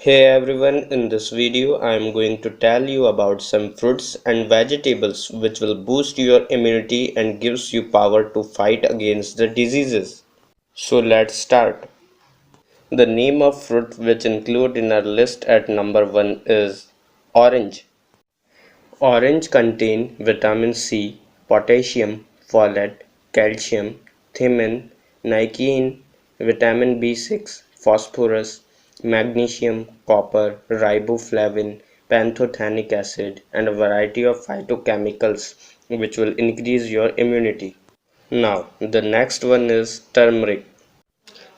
Hey everyone, in this video I am going to tell you about some fruits and vegetables which will boost your immunity and gives you power to fight against the diseases. So let's start. The name of fruit which include in our list at number 1 is orange. Orange contain vitamin C, potassium, folate, calcium, thiamine, nicotine, vitamin B6, phosphorus, magnesium, copper, riboflavin, pantothenic acid, and a variety of phytochemicals which will increase your immunity. Now, the next one is turmeric.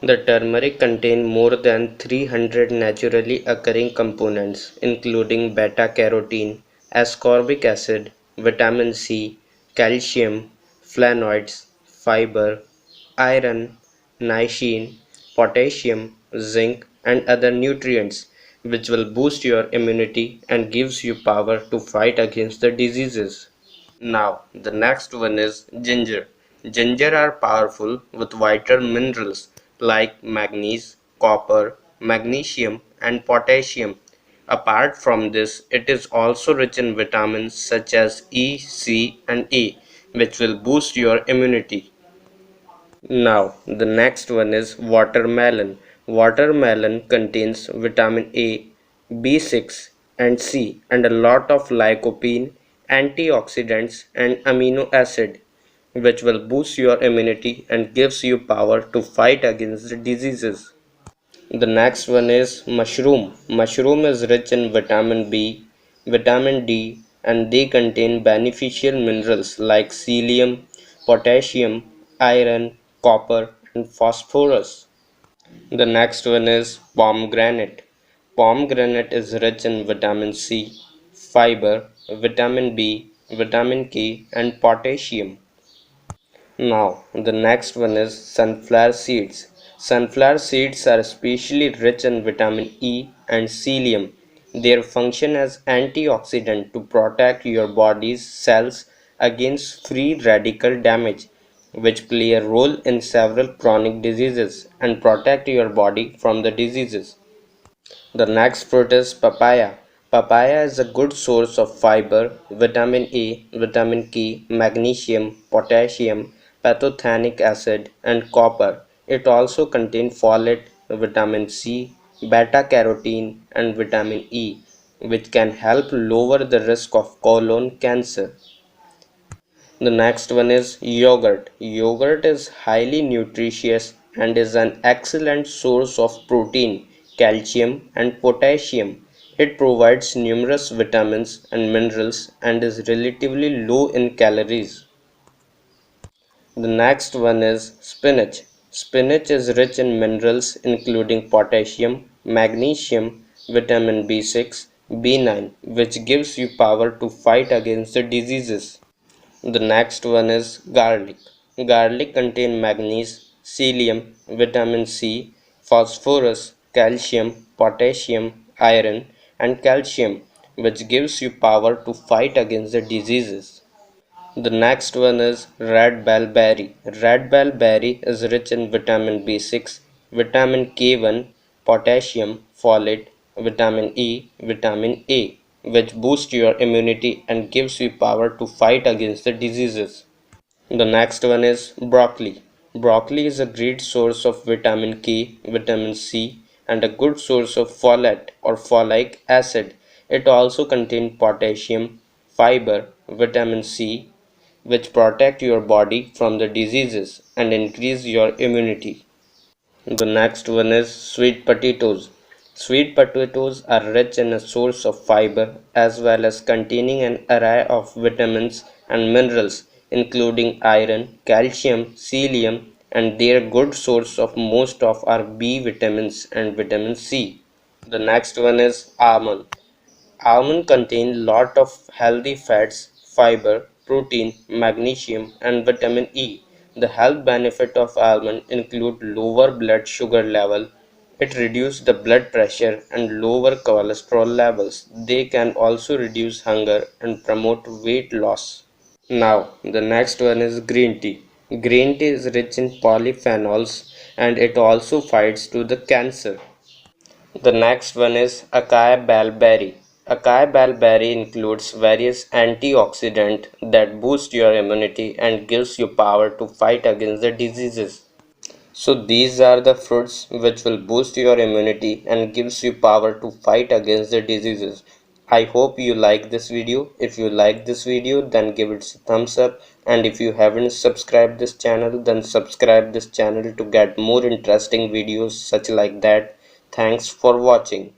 The turmeric contains more than 300 naturally occurring components, including beta-carotene, ascorbic acid, vitamin C, calcium, flavonoids, fiber, iron, niacin, potassium, zinc, and other nutrients, which will boost your immunity and gives you power to fight against the diseases. Now, the next one is ginger. Ginger are powerful with vital minerals like manganese, copper, magnesium, and potassium. Apart from this, it is also rich in vitamins such as E, C, and A, which will boost your immunity. Now, the next one is watermelon. Watermelon contains vitamin A, B6, and C, and a lot of lycopene, antioxidants, and amino acid, which will boost your immunity and gives you power to fight against the diseases. The next one is mushroom. Mushroom is rich in vitamin B, vitamin D, and they contain beneficial minerals like selenium, potassium, iron, copper, and phosphorus. The next one is pomegranate. Pomegranate is rich in vitamin C, fiber, vitamin B, vitamin K, and potassium. Now, the next one is sunflower seeds. Sunflower seeds are especially rich in vitamin E and selenium. Their function as antioxidant to protect your body's cells against free radical damage, which play a role in several chronic diseases and protect your body from the diseases. The next fruit is papaya. Papaya is a good source of fiber, vitamin A, vitamin K, magnesium, potassium, pantothenic acid, and copper. It also contains folate, vitamin C, beta carotene, and vitamin E, which can help lower the risk of colon cancer. The next one is yogurt. Yogurt is highly nutritious and is an excellent source of protein, calcium, and potassium. It provides numerous vitamins and minerals and is relatively low in calories. The next one is spinach. Spinach is rich in minerals including potassium, magnesium, vitamin B6, B9, which gives you power to fight against the diseases. The next one is garlic. Garlic contains manganese, selenium, vitamin C, phosphorus, calcium, potassium, iron, and calcium, which gives you power to fight against the diseases. The next one is red bell berry. Red bell berry is rich in vitamin B6, vitamin K1, potassium, folate, vitamin E, vitamin A, which boosts your immunity and gives you power to fight against the diseases. The next one is broccoli. Broccoli is a great source of vitamin K, vitamin C, and a good source of folate or folic acid. It also contains potassium, fiber, vitamin C, which protect your body from the diseases and increase your immunity. The next one is sweet potatoes. Sweet potatoes are rich in a source of fiber as well as containing an array of vitamins and minerals including iron, calcium, selenium, and they are good source of most of our B vitamins and vitamin C. The next one is almond. Almond contain lot of healthy fats, fiber, protein, magnesium, and vitamin E. The health benefit of almond include lower blood sugar level. It reduces the blood pressure and lower cholesterol levels. They can also reduce hunger and promote weight loss. Now, the next one is green tea. Green tea is rich in polyphenols and it also fights to the cancer. The next one is Acai Berry. Acai Berry includes various antioxidants that boost your immunity and gives you power to fight against the diseases. So these are the fruits which will boost your immunity and gives you power to fight against the diseases. I hope you like this video. If you like this video, then give it a thumbs up, and if you haven't subscribed this channel, then subscribe this channel to get more interesting videos such like that. Thanks for watching.